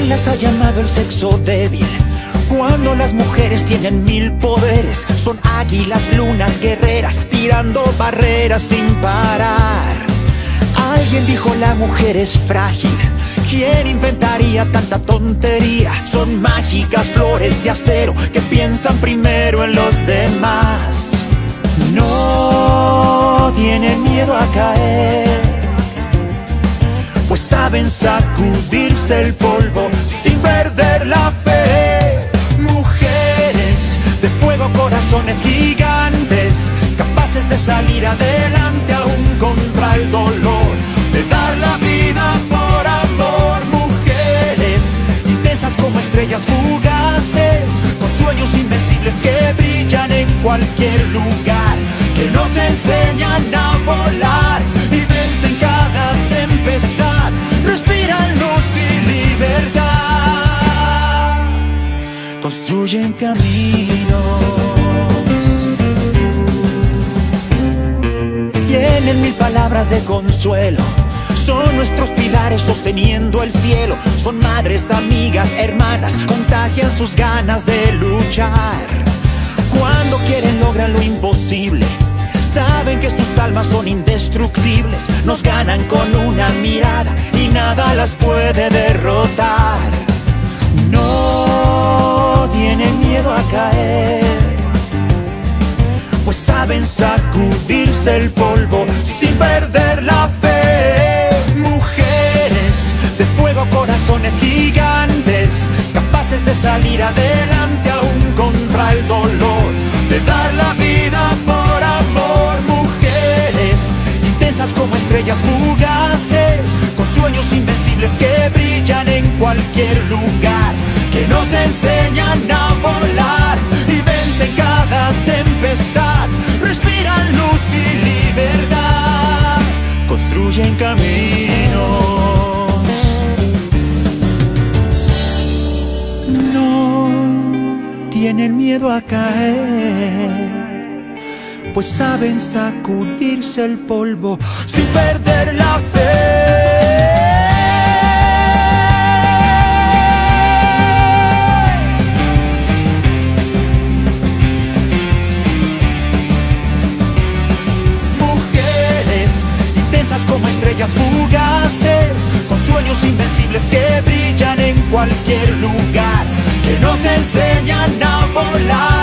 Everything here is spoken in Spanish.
¿Quién las ha llamado el sexo débil? Cuando las mujeres tienen 1000 poderes, son águilas, lunas, guerreras, tirando barreras sin parar. Alguien dijo la mujer es frágil. ¿Quién inventaría tanta tontería? Son mágicas flores de acero que piensan primero en los demás. No tienen miedo a caer, pues saben sacudirse el polvo sin perder la fe. Mujeres de fuego, corazones gigantes, capaces de salir adelante aún contra el dolor, de dar la vida por amor. Mujeres intensas como estrellas fugaces, con sueños invencibles que brillan en cualquier lugar, que nos enseñan a volar y vencen cada tempestad, respiran luz y libertad, construyen caminos. Tienen 1000 palabras de consuelo, son nuestros pilares sosteniendo el cielo. Son madres, amigas, hermanas, contagian sus ganas de luchar. Cuando quieren logran lo imposible, saben que sus almas son indestructibles. Nos ganan con una mirada y nada las puede derrotar. No tienen miedo a caer, pues saben sacudirse el polvo sin perder la fe. Mujeres de fuego, corazones gigantes, capaces de salir adelante aún contra el dolor, de dar la vida por amor. Mujeres intensas como estrellas fugaces, con sueños invencibles que brillan en cualquier lugar, que nos enseñan a volar y vencen cada tempestad, respiran luz y libertad, construyen caminos. No tienen miedo a caer, pues saben sacudirse el polvo sin perder la fe. Como estrellas fugaces, con sueños invencibles que brillan en cualquier lugar, que nos enseñan a volar